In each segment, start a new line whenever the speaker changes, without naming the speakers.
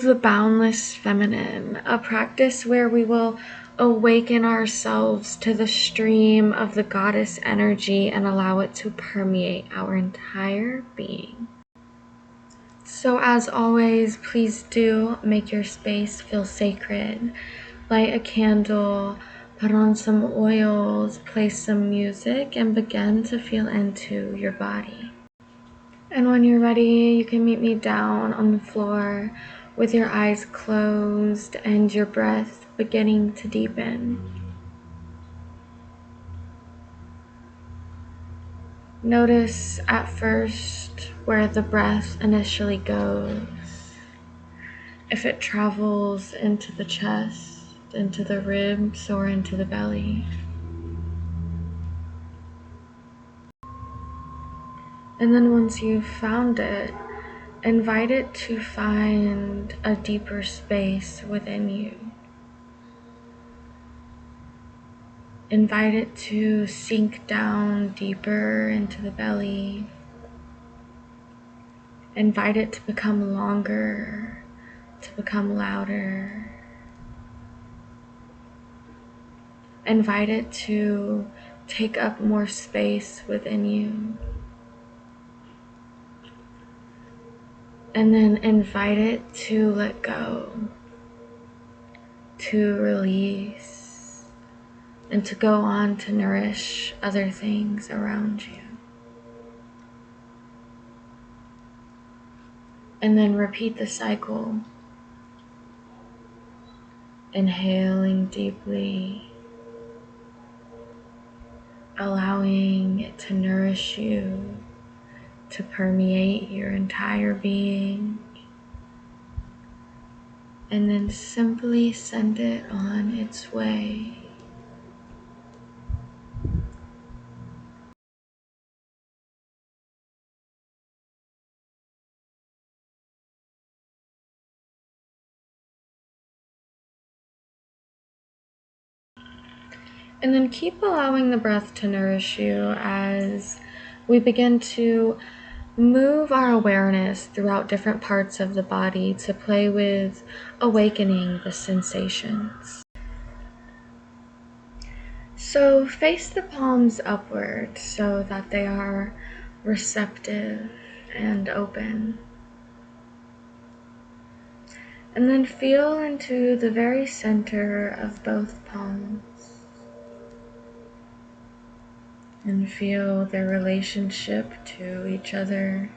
the Boundless Feminine, a practice where we will awaken ourselves to the stream of the goddess energy and allow it to permeate our entire being. So as always, please do make your space feel sacred. Light a candle, put on some oils, play some music, and begin to feel into your body. And when you're ready, you can meet me down on the floor with your eyes closed and your breath beginning to deepen. Notice at first where the breath initially goes. If it travels into the chest, into the ribs, or into the belly. And then once you've found it, invite it to find a deeper space within you. Invite it to sink down deeper into the belly. Invite it to become longer, to become louder. Invite it to take up more space within you. And then invite it to let go, to release, and to go on to nourish other things around you. And then repeat the cycle. Inhaling deeply, allowing it to nourish you, to permeate your entire being, and then simply send it on its way. And then keep allowing the breath to nourish you as we begin to move our awareness throughout different parts of the body to play with awakening the sensations. So face the palms upward so that they are receptive and open. And then feel into the very center of both palms. And feel their relationship to each other.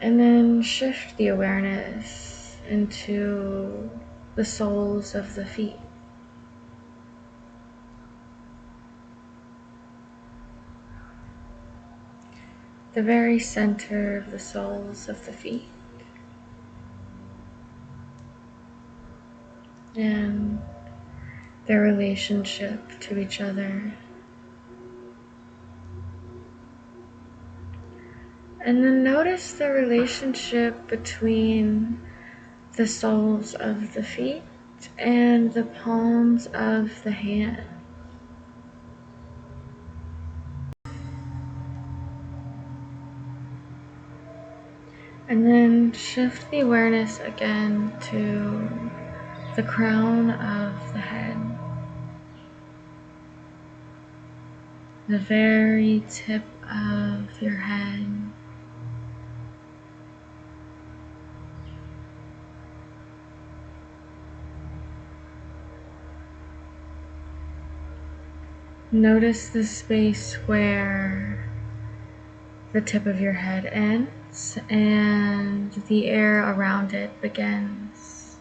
And then shift the awareness into the soles of the feet. The very center of the soles of the feet. And their relationship to each other. And then notice the relationship between the soles of the feet and the palms of the hand. And then shift the awareness again to the crown of the head. The very tip of your head. Notice the space where the tip of your head ends and the air around it begins.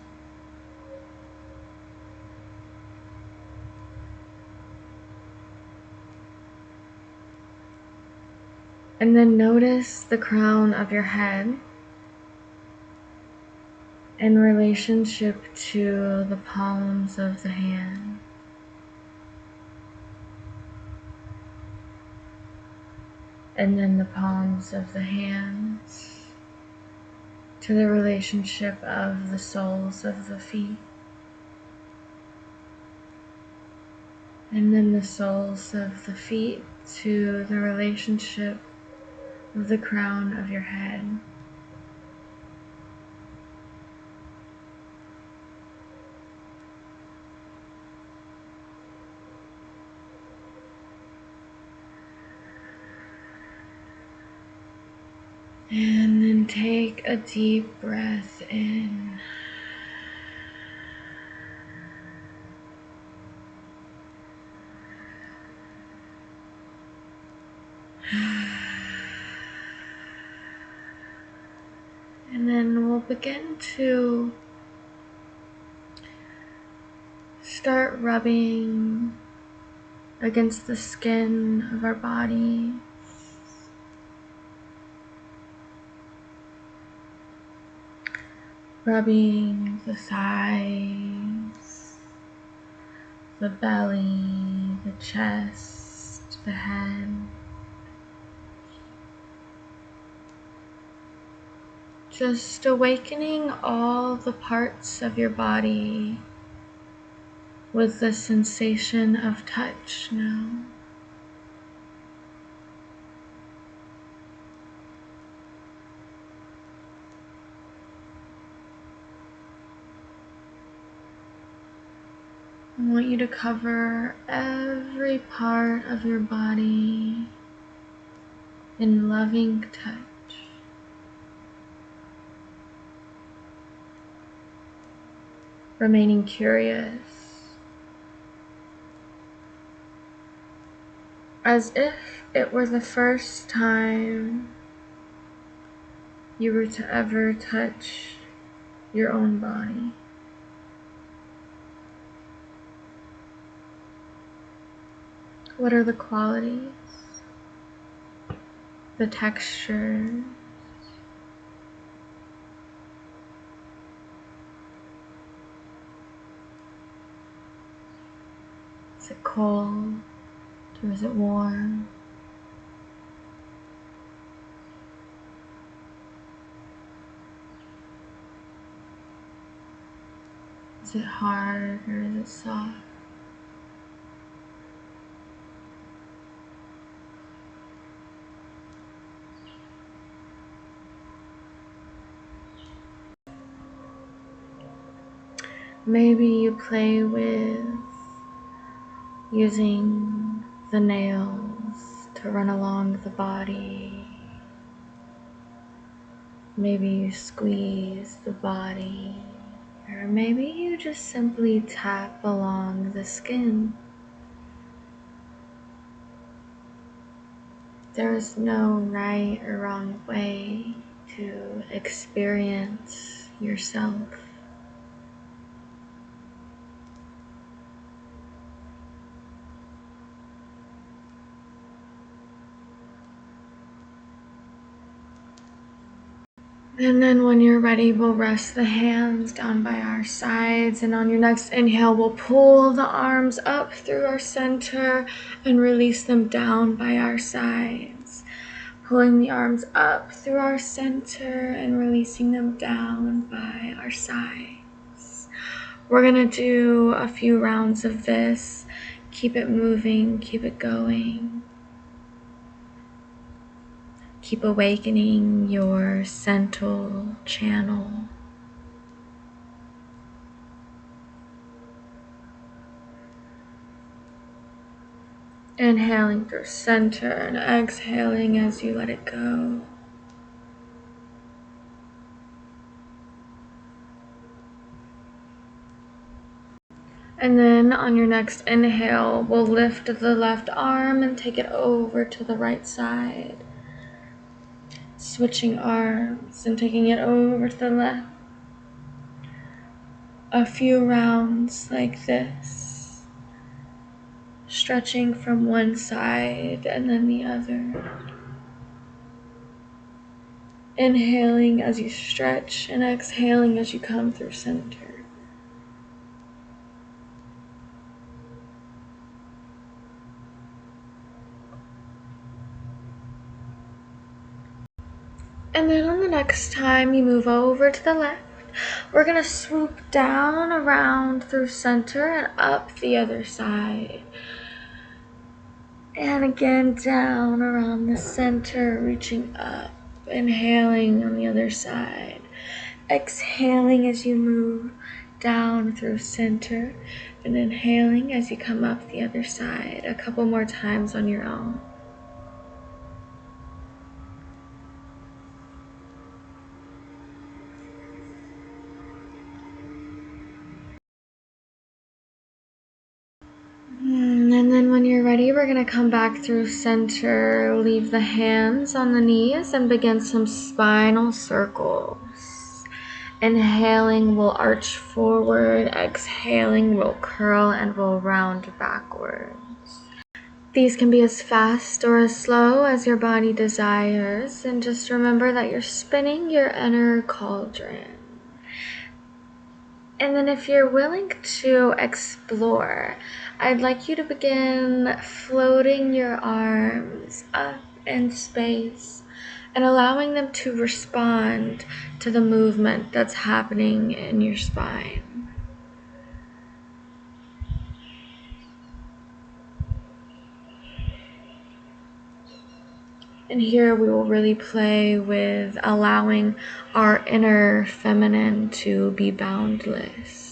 And then notice the crown of your head in relationship to the palms of the hand. And then the palms of the hands to the relationship of the soles of the feet. And then the soles of the feet to the relationship of the crown of your head. And then take a deep breath in. And then we'll begin to start rubbing against the skin of our body. Rubbing the thighs, the belly, the chest, the head. Just awakening all the parts of your body with the sensation of touch now. I want you to cover every part of your body in loving touch. Remaining curious, as if it were the first time you were to ever touch your own body. What are the qualities, the texture? Is it cold or is it warm? Is it hard or is it soft? Maybe you play with using the nails to run along the body. Maybe you squeeze the body, or maybe you just simply tap along the skin. There is no right or wrong way to experience yourself. And then when you're ready, we'll rest the hands down by our sides, and on your next inhale, we'll pull the arms up through our center and release them down by our sides. Pulling the arms up through our center and releasing them down by our sides. We're gonna do a few rounds of this. Keep it moving, keep it going. Keep awakening your central channel. Inhaling through center and exhaling as you let it go. And then on your next inhale, we'll lift the left arm and take it over to the right side. Switching arms and taking it over to the left. A few rounds like this. Stretching from one side and then the other. Inhaling as you stretch and exhaling as you come through center. And then on the next time you move over to the left, we're going to swoop down, around through center and up the other side. And again, down around the center, reaching up, inhaling on the other side, exhaling as you move down through center, and inhaling as you come up the other side a couple more times on your own. And then when you're ready, we're going to come back through center, leave the hands on the knees, and begin some spinal circles. Inhaling, we'll arch forward. Exhaling, we'll curl and we'll round backwards. These can be as fast or as slow as your body desires. And just remember that you're spinning your inner cauldron. And then if you're willing to explore, I'd like you to begin floating your arms up in space and allowing them to respond to the movement that's happening in your spine. And here we will really play with allowing our inner feminine to be boundless.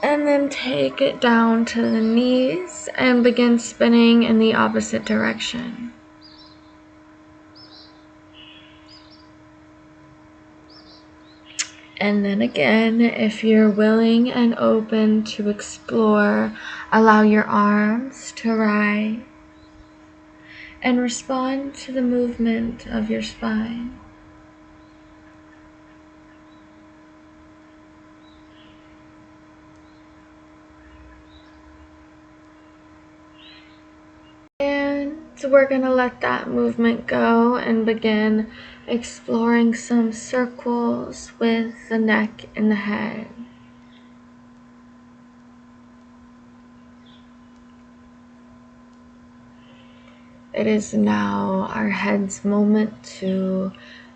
And then take it down to the knees and begin spinning in the opposite direction. And then again, if you're willing and open to explore, allow your arms to rise and respond to the movement of your spine. And we're going to let that movement go and begin exploring some circles with the neck and the head. It is now our head's moment to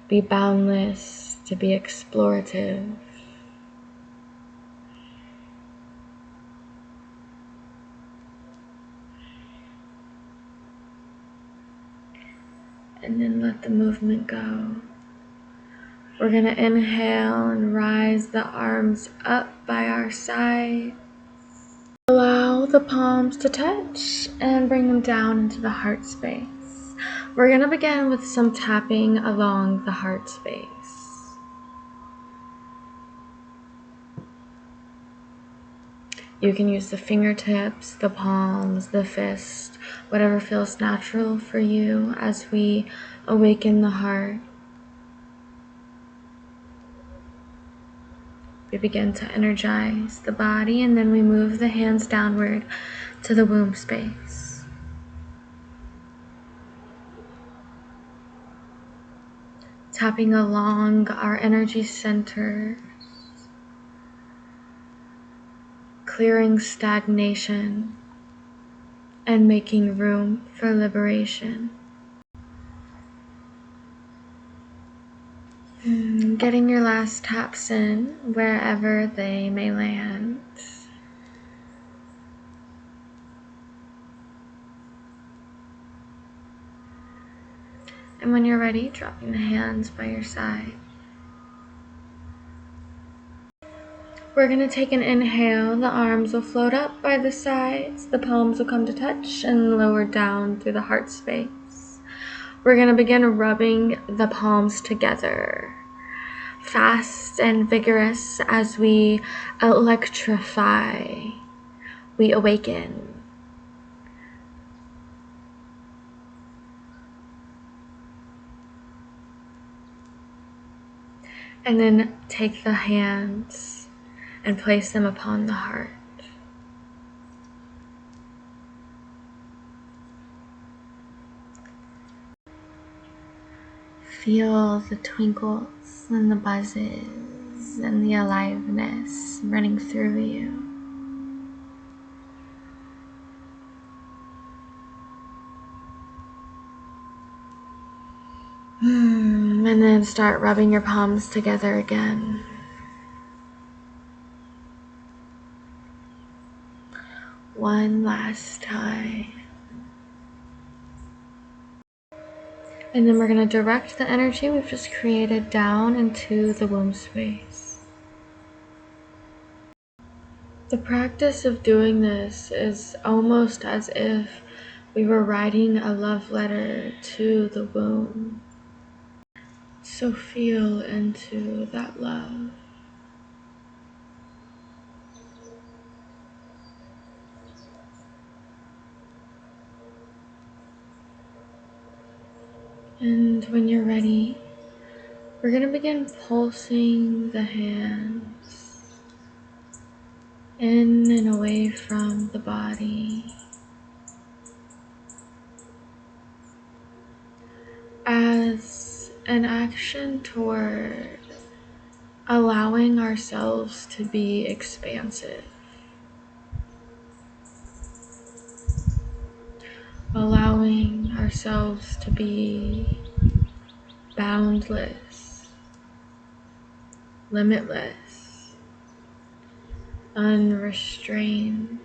be boundless, to be explorative. And then let the movement go. We're going to inhale and rise the arms up by our side. Allow the palms to touch and bring them down into the heart space. We're going to begin with some tapping along the heart space. You can use the fingertips, the palms, the fist, whatever feels natural for you as we awaken the heart. We begin to energize the body, and then we move the hands downward to the womb space. Tapping along our energy center, clearing stagnation and making room for liberation. Getting your last taps in wherever they may land. And when you're ready, dropping the hands by your side. We're going to take an inhale. The arms will float up by the sides. The palms will come to touch and lower down through the heart space. We're going to begin rubbing the palms together. Fast and vigorous as we electrify, we awaken. And then take the hands and place them upon the heart. Feel the twinkles and the buzzes and the aliveness running through you. And then start rubbing your palms together again. One last time. And then we're going to direct the energy we've just created down into the womb space. The practice of doing this is almost as if we were writing a love letter to the womb. So feel into that love. And when you're ready, we're going to begin pulsing the hands in and away from the body as an action toward allowing ourselves to be expansive, allowing ourselves to be boundless, limitless, unrestrained.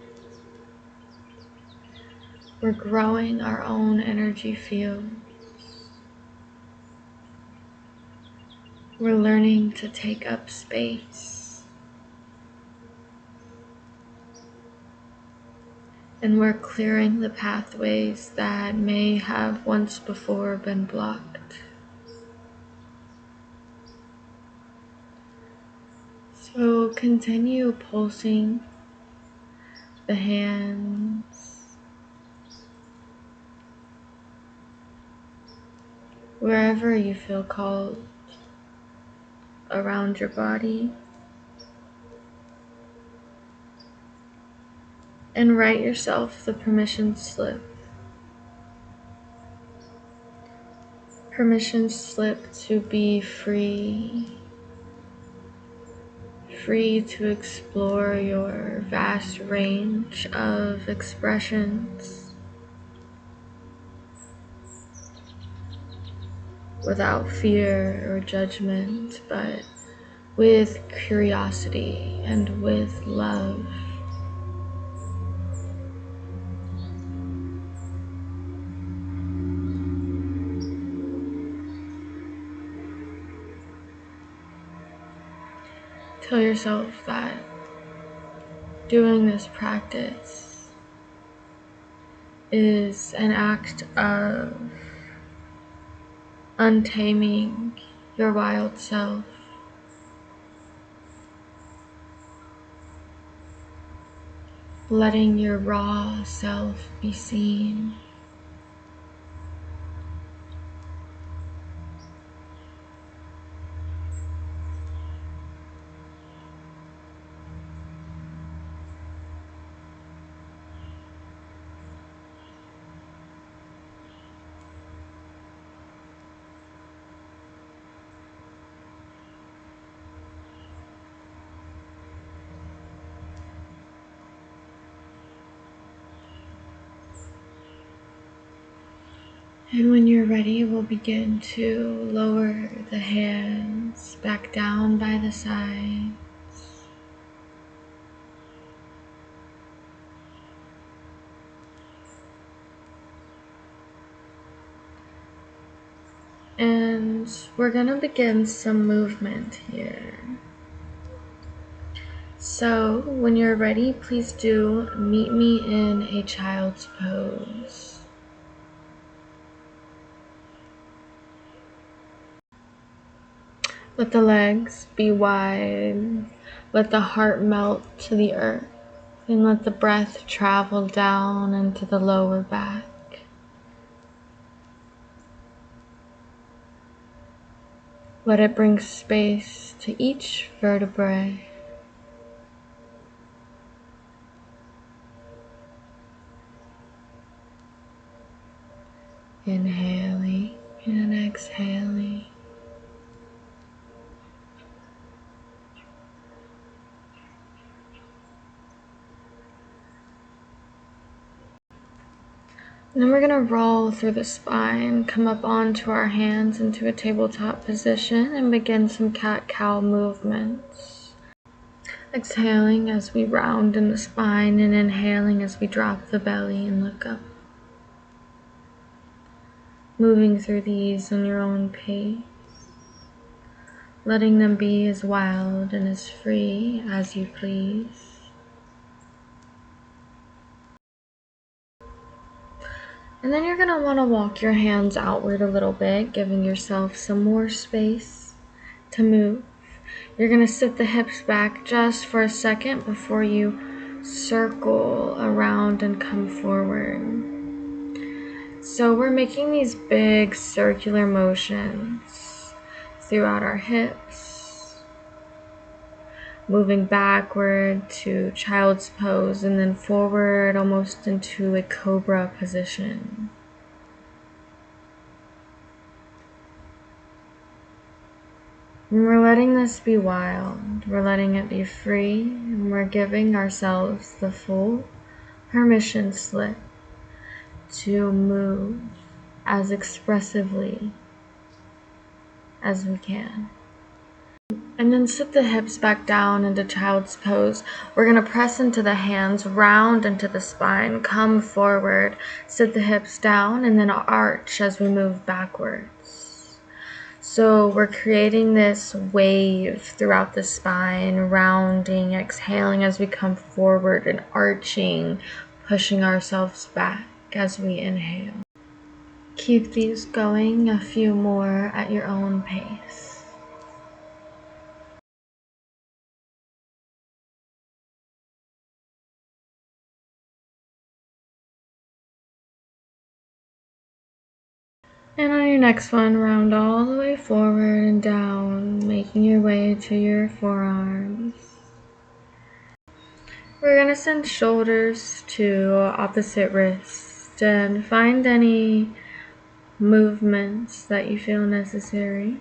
We're growing our own energy field. We're learning to take up space. And we're clearing the pathways that may have once before been blocked. So continue pulsing the hands wherever you feel called around your body. And write yourself the permission slip. Permission slip to be free. Free to explore your vast range of expressions without fear or judgment, but with curiosity and with love. Tell yourself that doing this practice is an act of untaming your wild self, letting your raw self be seen. And when you're ready, we'll begin to lower the hands back down by the sides. And we're gonna begin some movement here. So when you're ready, please do meet me in a child's pose. Let the legs be wide. Let the heart melt to the earth. And let the breath travel down into the lower back. Let it bring space to each vertebrae. Inhaling and exhaling. And then we're going to roll through the spine, come up onto our hands into a tabletop position, and begin some cat-cow movements. Exhaling as we round in the spine, and inhaling as we drop the belly and look up. Moving through these on your own pace, letting them be as wild and as free as you please. And then you're going to want to walk your hands outward a little bit, giving yourself some more space to move. You're going to sit the hips back just for a second before you circle around and come forward. So we're making these big circular motions throughout our hips, moving backward to child's pose and then forward almost into a cobra position. And we're letting this be wild, we're letting it be free, and we're giving ourselves the full permission slip to move as expressively as we can. And then sit the hips back down into child's pose. We're going to press into the hands, round into the spine, come forward, sit the hips down, and then arch as we move backwards. So we're creating this wave throughout the spine, rounding, exhaling as we come forward, and arching, pushing ourselves back as we inhale. Keep these going, a few more at your own pace. And on your next one, round all the way forward and down, making your way to your forearms. We're going to send shoulders to opposite wrists and find any movements that you feel necessary.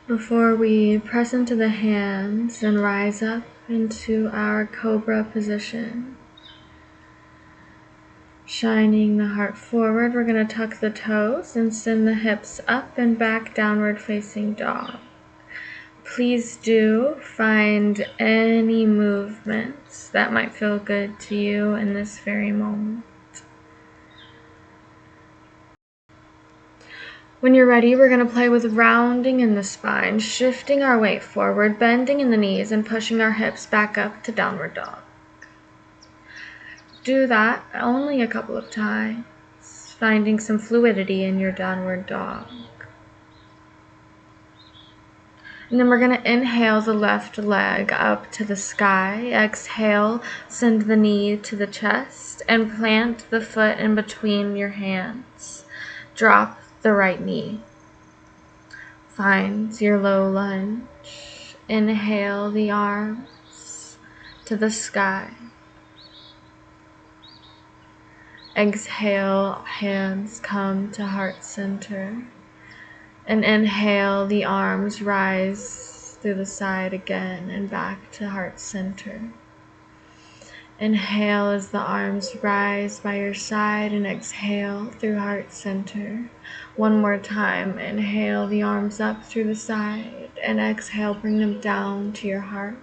Before we press into the hands and rise up into our cobra position. Shining the heart forward, we're going to tuck the toes and send the hips up and back, downward facing dog. Please do find any movements that might feel good to you in this very moment. When you're ready, we're going to play with rounding in the spine, shifting our weight forward, bending in the knees, and pushing our hips back up to downward dog. Do that only a couple of times, finding some fluidity in your downward dog. And then we're going to inhale the left leg up to the sky. Exhale, send the knee to the chest, and plant the foot in between your hands. Drop the right knee. Find your low lunge. Inhale the arms to the sky. Exhale, hands come to heart center. And inhale, the arms rise through the side again and back to heart center. Inhale as the arms rise by your side and exhale through heart center. One more time. Inhale the arms up through the side and exhale, bring them down to your heart.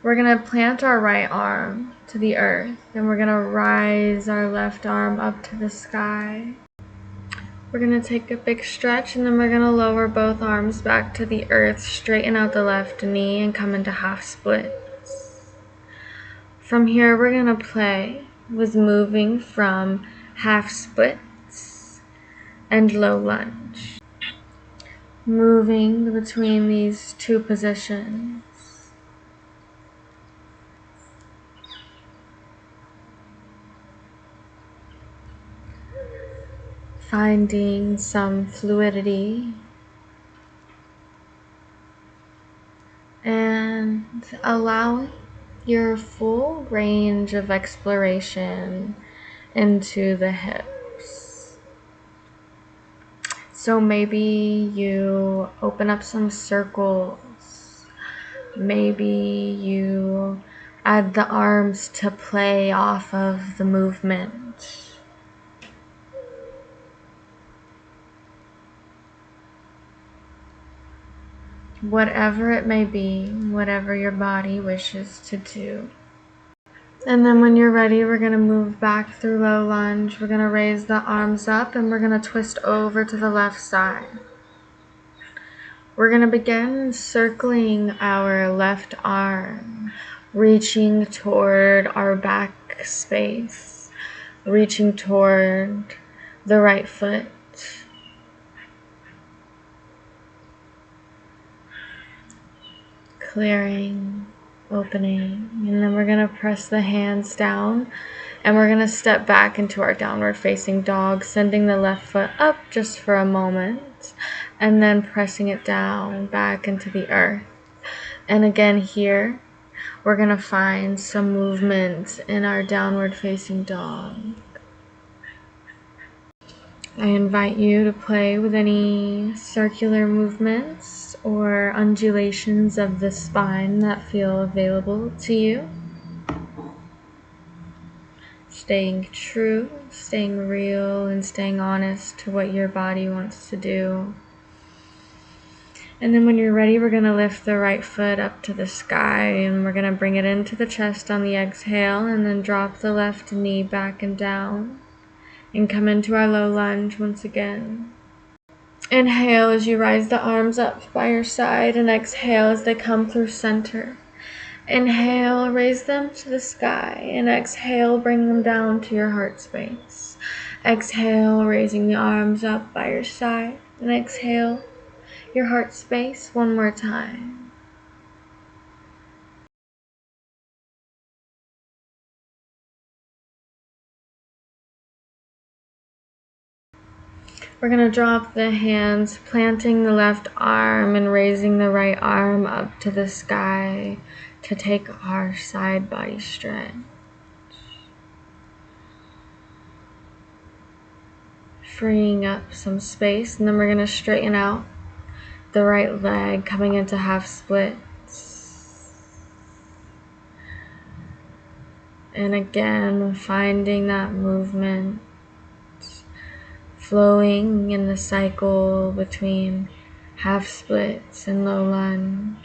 We're going to plant our right arm to the earth, and we're going to rise our left arm up to the sky. We're going to take a big stretch, and then we're going to lower both arms back to the earth, straighten out the left knee, and come into half splits. From here, we're going to play with moving from half splits and low lunge. Moving between these two positions. Finding some fluidity and allowing your full range of exploration into the hips. So maybe you open up some circles. Maybe you add the arms to play off of the movement. Whatever it may be, whatever your body wishes to do. And then when you're ready, we're going to move back through low lunge. We're going to raise the arms up and we're going to twist over to the left side. We're going to begin circling our left arm, reaching toward our back space, reaching toward the right foot. Clearing, opening, and then we're going to press the hands down and we're going to step back into our downward facing dog, sending the left foot up just for a moment and then pressing it down back into the earth. And again here, we're going to find some movement in our downward facing dog. I invite you to play with any circular movements or undulations of the spine that feel available to you. Staying true, staying real, and staying honest to what your body wants to do. And then when you're ready, we're going to lift the right foot up to the sky and we're going to bring it into the chest on the exhale and then drop the left knee back and down. And come into our low lunge once again. Inhale as you rise the arms up by your side and exhale as they come through center. Inhale, raise them to the sky and exhale, bring them down to your heart space. Exhale, raising the arms up by your side and exhale, your heart space one more time. We're going to drop the hands, planting the left arm and raising the right arm up to the sky to take our side body stretch. Freeing up some space, and then we're going to straighten out the right leg, coming into half splits. And again, finding that movement. Flowing in the cycle between half splits and low lunge.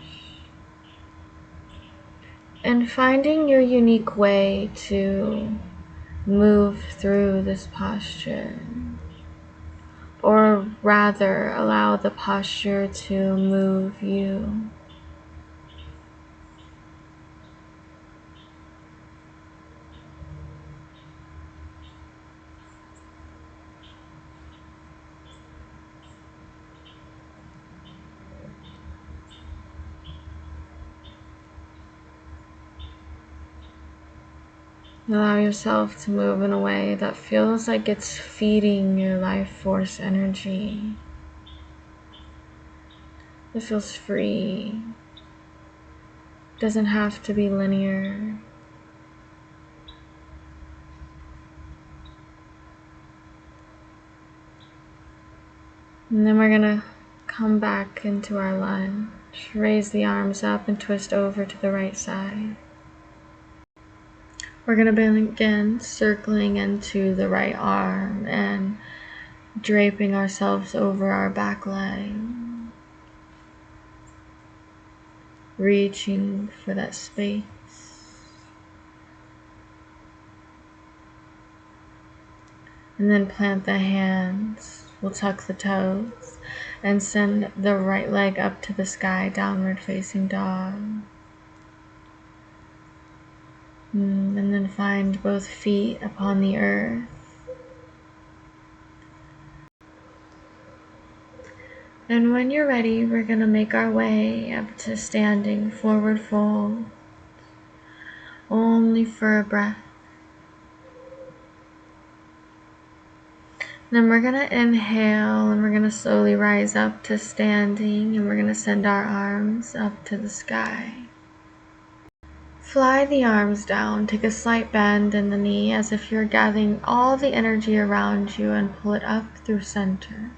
And finding your unique way to move through this posture. Or rather, allow the posture to move you. Allow yourself to move in a way that feels like it's feeding your life force energy. It feels free. It doesn't have to be linear. And then we're gonna come back into our lunge. Raise the arms up and twist over to the right side. We're going to begin circling into the right arm and draping ourselves over our back leg. Reaching for that space. And then plant the hands. We'll tuck the toes and send the right leg up to the sky, downward facing dog. And then find both feet upon the earth. And when you're ready, we're going to make our way up to standing forward fold, only for a breath. Then we're going to inhale and we're going to slowly rise up to standing and we're going to send our arms up to the sky. Fly the arms down, take a slight bend in the knee as if you're gathering all the energy around you and pull it up through center.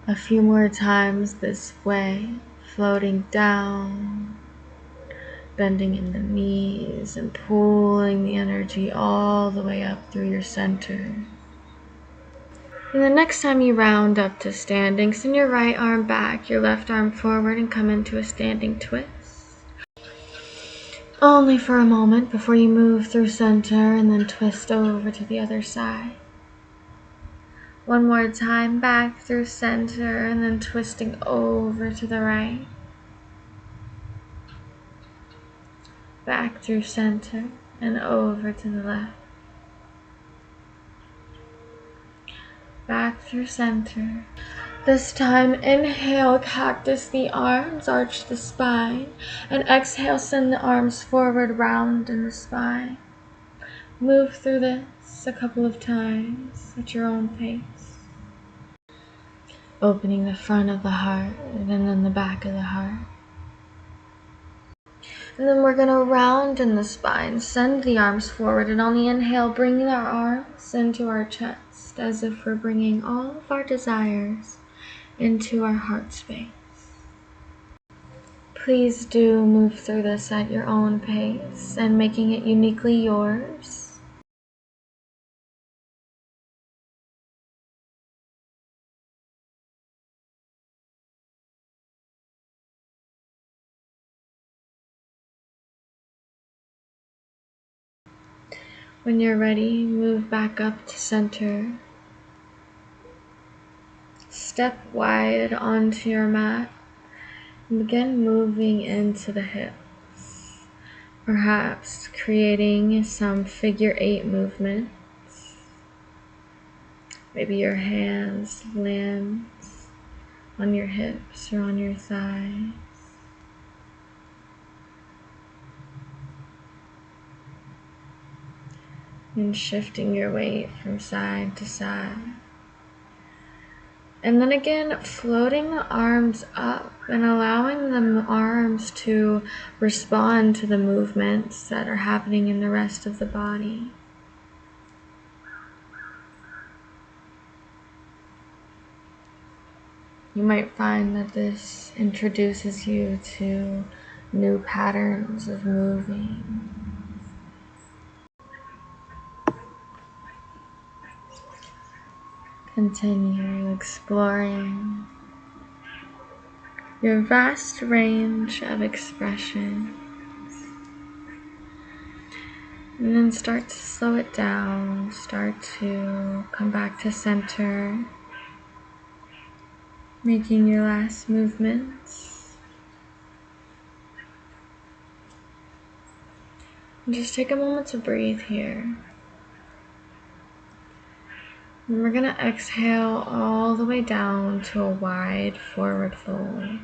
A few more times this way, floating down, bending in the knees and pulling the energy all the way up through your center. And the next time you round up to standing, send your right arm back, your left arm forward, and come into a standing twist. Only for a moment before you move through center and then twist over to the other side. One more time, back through center and then twisting over to the right. Back through center and over to the left. Back through center. This time, inhale, cactus the arms, arch the spine, and exhale, send the arms forward, round in the spine. Move through this a couple of times at your own pace. Opening the front of the heart and then the back of the heart. And then we're going to round in the spine, send the arms forward, and on the inhale, bring our arms into our chest as if we're bringing all of our desires into our heart space. Please do move through this at your own pace and making it uniquely yours. When you're ready, move back up to center. Step wide onto your mat and begin moving into the hips. Perhaps creating some figure 8 movements. Maybe your hands land on your hips or on your thighs. And shifting your weight from side to side. And then again, floating the arms up and allowing the arms to respond to the movements that are happening in the rest of the body. You might find that this introduces you to new patterns of moving. Continue exploring your vast range of expression. And then start to slow it down, start to come back to center, making your last movements. And just take a moment to breathe here. And we're going to exhale all the way down to a wide forward fold.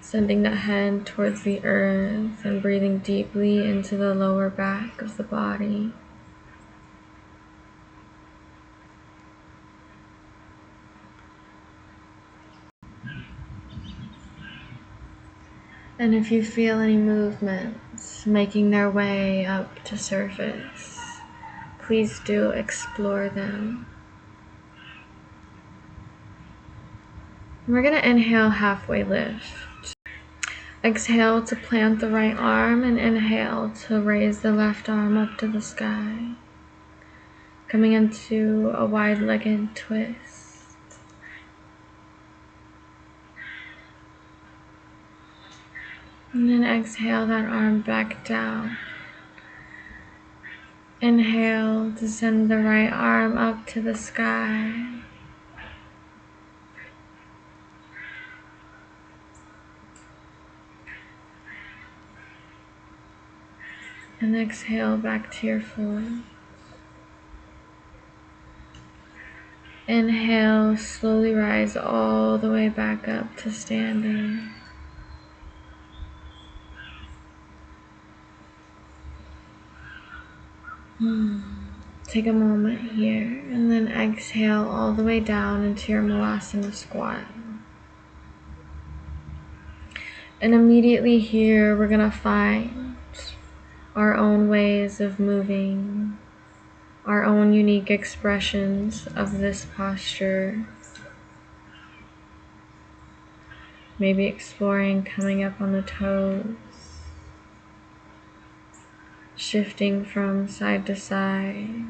Sending the head towards the earth and breathing deeply into the lower back of the body. And if you feel any movements making their way up to surface, please do explore them. And we're going to inhale, halfway lift. Exhale to plant the right arm and inhale to raise the left arm up to the sky. Coming into a wide-legged twist. And then exhale that arm back down. Inhale to send the right arm up to the sky. And exhale back to your form. Inhale, slowly rise all the way back up to standing. Take a moment here and then exhale all the way down into your Malasana squat. And immediately here we're going to find our own ways of moving, our own unique expressions of this posture. Maybe exploring coming up on the toes, shifting from side to side,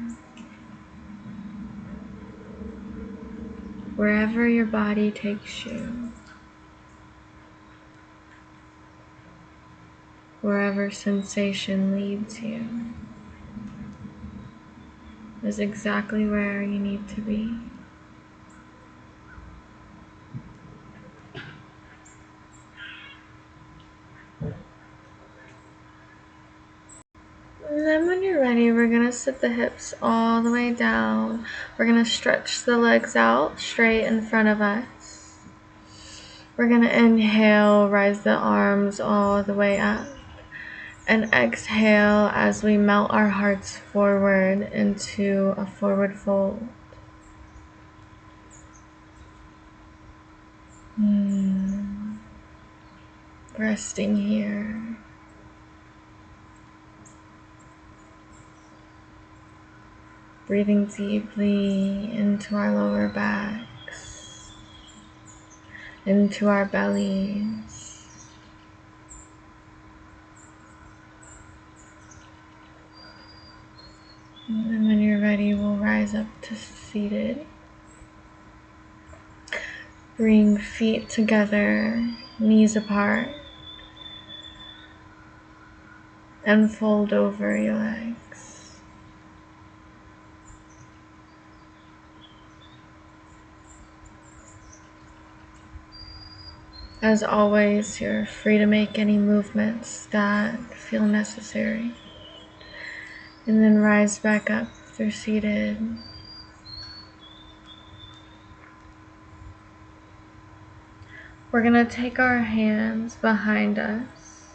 wherever your body takes you, wherever sensation leads you, is exactly where you need to be. And then when you're ready, we're going to sit the hips all the way down. We're going to stretch the legs out straight in front of us. We're going to inhale, rise the arms all the way up. And exhale as we melt our hearts forward into a forward fold. Resting here. Breathing deeply into our lower backs, into our bellies. And then when you're ready, we'll rise up to seated. Bring feet together, knees apart, and fold over your legs. As always, you're free to make any movements that feel necessary. And then rise back up through seated. We're going to take our hands behind us.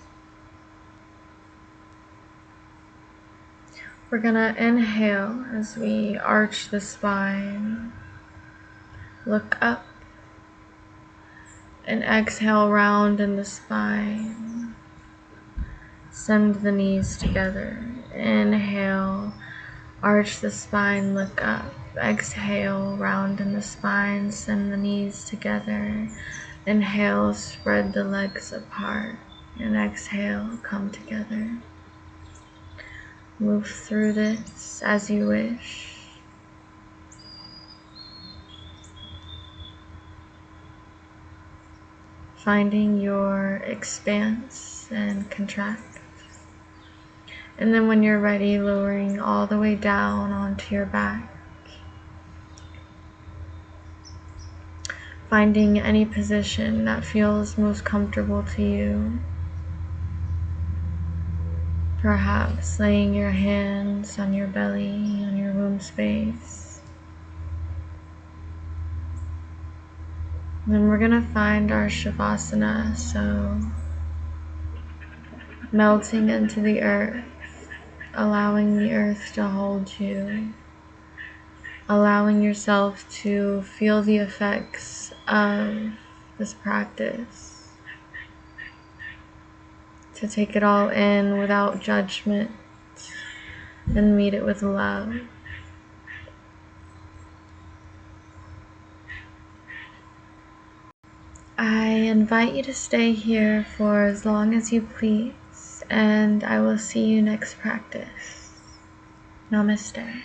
We're going to inhale as we arch the spine, look up, and exhale, round in the spine. Send the knees together. Inhale, arch the spine, look up. Exhale, round in the spine, send the knees together. Inhale, spread the legs apart. And exhale, come together. Move through this as you wish. Finding your expanse and contract. And then when you're ready, lowering all the way down onto your back. Finding any position that feels most comfortable to you. Perhaps laying your hands on your belly, on your womb space. Then we're going to find our shavasana, so melting into the earth, allowing the earth to hold you, allowing yourself to feel the effects of this practice, to take it all in without judgment and meet it with love. I invite you to stay here for as long as you please, and I will see you next practice. Namaste.